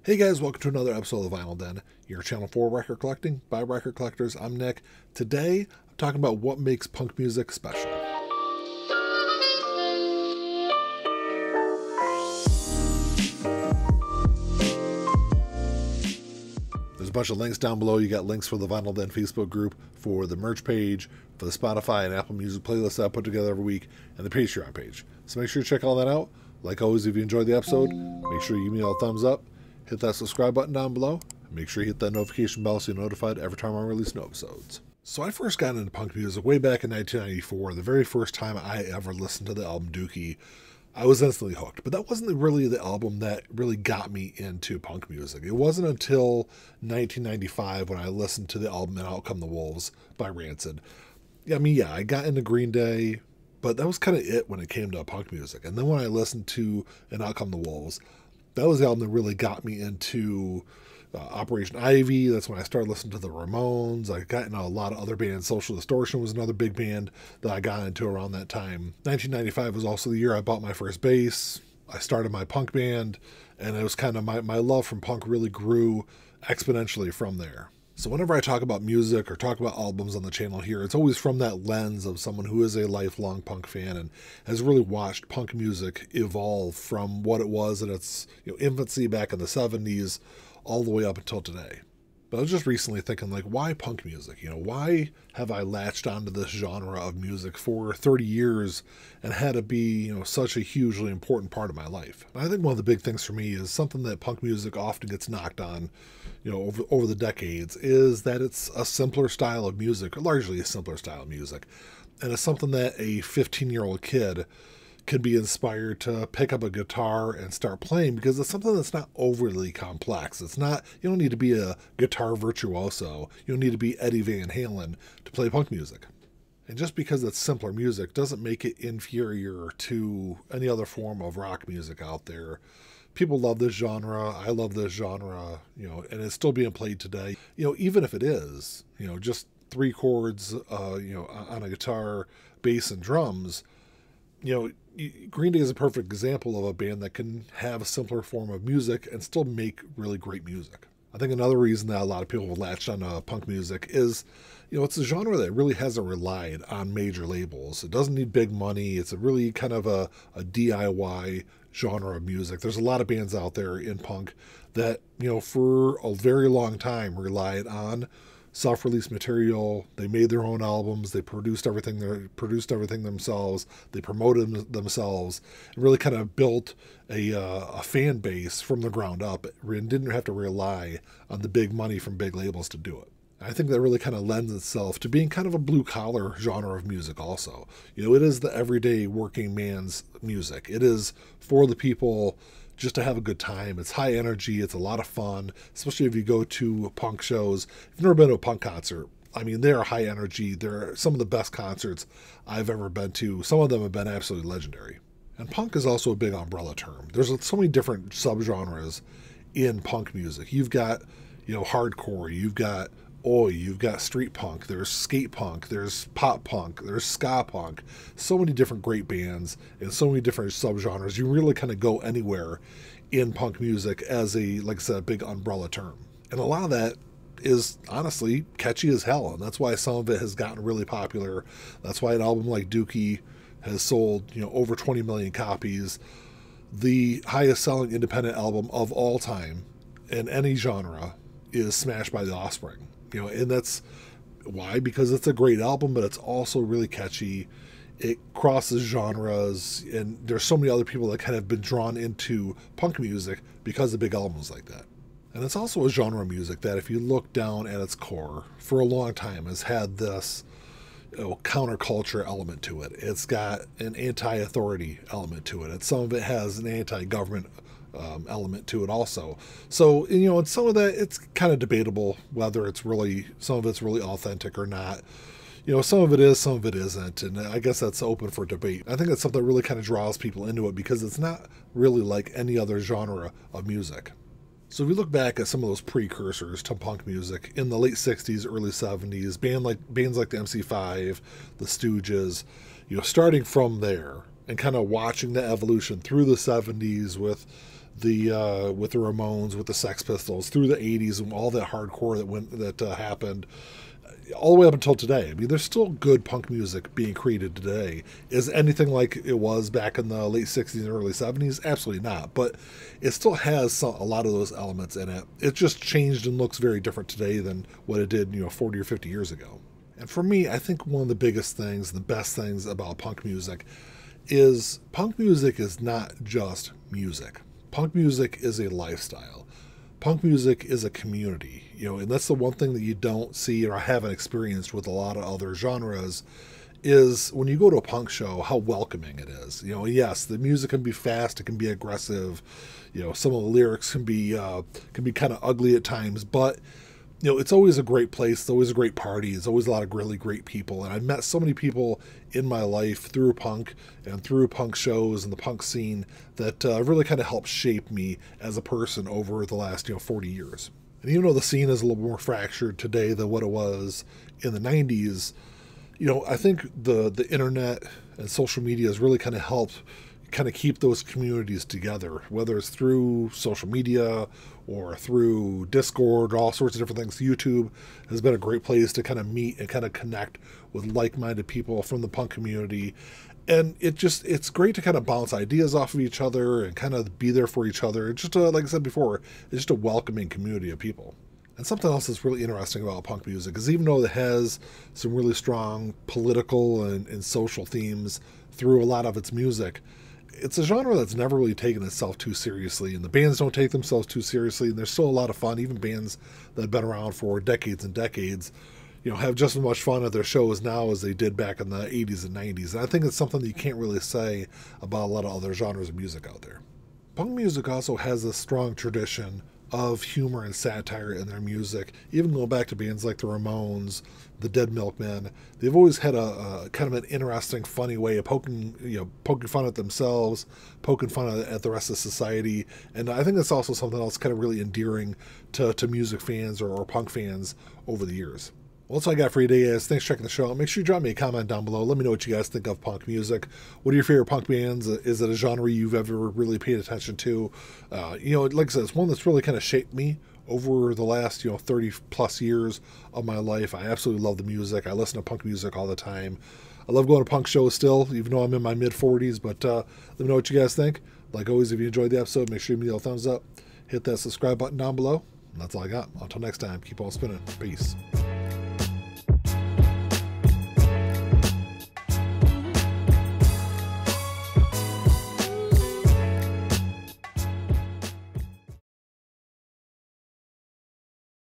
Hey guys, welcome to another episode of the Vinyl Den, your channel for record collecting by record collectors. I'm Nick. Today, I'm talking about what makes punk music special. There's a bunch of links down below. You got links for the Vinyl Den Facebook group, for the merch page, for the Spotify and Apple Music playlist that I put together every week, and the Patreon page. So make sure you check all that out. Like always, if you enjoyed the episode, make sure you give me a thumbs up. Hit that subscribe button down below. Make sure you hit that notification bell so you're notified every time I release new episodes. So I first got into punk music way back in 1994. The very first time I ever listened to the album Dookie, I was instantly hooked. But that wasn't really the album that really got me into punk music. It wasn't until 1995 when I listened to the album And Out Come the Wolves by Rancid. I got into Green Day, but that was kind of it when it came to punk music. And then when I listened to And Out Come the Wolves, that was the album that really got me into Operation Ivy. That's when I started listening to the Ramones. I got into a lot of other bands. Social Distortion was another big band that I got into around that time. 1995 was also the year I bought my first bass. I started my punk band, and it was kind of my love from punk really grew exponentially from there. So whenever I talk about music or talk about albums on the channel here, it's always from that lens of someone who is a lifelong punk fan and has really watched punk music evolve from what it was in its infancy back in the 70s all the way up until today. But I was just recently thinking, why punk music? Why have I latched onto this genre of music for 30 years and had it be, such a hugely important part of my life? And I think one of the big things for me is something that punk music often gets knocked on, over the decades, is that it's a simpler style of music, or largely a simpler style of music. And it's something that a 15-year-old kid can be inspired to pick up a guitar and start playing, because it's something that's not overly complex. It's not, you don't need to be a guitar virtuoso. You don't need to be Eddie Van Halen to play punk music. And just because it's simpler music doesn't make it inferior to any other form of rock music out there. People love this genre. I love this genre, and it's still being played today. Even if it is, just three chords, on a guitar, bass, and drums, Green Day is a perfect example of a band that can have a simpler form of music and still make really great music. I think another reason that a lot of people have latched on punk music is, it's a genre that really hasn't relied on major labels. It doesn't need big money. It's a really kind of a DIY genre of music. There's a lot of bands out there in punk that, for a very long time relied on self-release material. They made their own albums. They produced everything themselves. They promoted themselves and really kind of built a fan base from the ground up and didn't have to rely on the big money from big labels to do it. I think that really kind of lends itself to being kind of a blue-collar genre of music also. It is the everyday working man's music. It is for the people just to have a good time. It's high energy. It's a lot of fun, especially if you go to punk shows. If you've never been to a punk concert, they are high energy. They're some of the best concerts I've ever been to. Some of them have been absolutely legendary. And punk is also a big umbrella term. There's so many different subgenres in punk music. You've got, hardcore. You've got oi, you've got street punk, there's skate punk, there's pop punk, there's ska punk. So many different great bands and so many different subgenres. You really kind of go anywhere in punk music as a big umbrella term. And a lot of that is honestly catchy as hell, and that's why some of it has gotten really popular. That's why an album like Dookie has sold, over 20 million copies. The highest selling independent album of all time in any genre is Smashed by the Offspring. And that's why, because it's a great album, but it's also really catchy. It crosses genres, and there's so many other people that kind of been drawn into punk music because of big albums like that. And it's also a genre of music that, if you look down at its core, for a long time has had this counterculture element to it. It's got an anti-authority element to it. Some of it has an anti-government element to it also. So, and some of that, it's kind of debatable whether some of it's really authentic or not. Some of it is, some of it isn't. And I guess that's open for debate. I think that's something that really kind of draws people into it because it's not really like any other genre of music. So if we look back at some of those precursors to punk music in the late 60s, early 70s, bands like the MC5, the Stooges, starting from there and kind of watching the evolution through the 70s with with the Ramones, with the Sex Pistols, through the 80s and all that hardcore that happened, all the way up until today. I mean, there's still good punk music being created today. Is anything like it was back in the late 60s and early 70s? Absolutely not. But it still has a lot of those elements in it. It just changed and looks very different today than what it did, 40 or 50 years ago. And for me, I think one of the biggest things, the best things about punk music is not just music. Punk music is a lifestyle. Punk music is a community, and that's the one thing that you don't see or haven't experienced with a lot of other genres is when you go to a punk show, how welcoming it is. Yes, the music can be fast, it can be aggressive, some of the lyrics can be kind of ugly at times, but it's always a great place. It's always a great party. It's always a lot of really great people. And I've met so many people in my life through punk and through punk shows and the punk scene that really kind of helped shape me as a person over the last 40 years. And even though the scene is a little more fractured today than what it was in the 90s, I think the internet and social media has really kind of helped kind of keep those communities together, whether it's through social media or through Discord or all sorts of different things. YouTube has been a great place to kind of meet and kind of connect with like-minded people from the punk community. And it's great to kind of bounce ideas off of each other and kind of be there for each other. It's just like I said before, it's just a welcoming community of people. And something else that's really interesting about punk music is even though it has some really strong political and social themes through a lot of its music, it's a genre that's never really taken itself too seriously, and the bands don't take themselves too seriously, and there's still a lot of fun. Even bands that have been around for decades and decades, have just as much fun at their shows now as they did back in the 80s and 90s. And I think it's something that you can't really say about a lot of other genres of music out there. Punk music also has a strong tradition of humor and satire in their music. Even going back to bands like the Ramones, the Dead Milkmen, they've always had a kind of an interesting, funny way of poking fun at themselves, poking fun at the rest of society. And I think that's also something else kind of really endearing to music fans or punk fans over the years. Well, that's all I got for you today, guys. Thanks for checking the show. Make sure you drop me a comment down below. Let me know what you guys think of punk music. What are your favorite punk bands? Is it a genre you've ever really paid attention to? Like I said, it's one that's really kind of shaped me over the last 30 plus years of my life. I absolutely love the music. I listen to punk music all the time. I love going to punk shows still, even though I'm in my mid-40s. But let me know what you guys think. Like always, if you enjoyed the episode, make sure you give me a thumbs up. Hit that subscribe button down below. And that's all I got. Until next time, keep on spinning. Peace.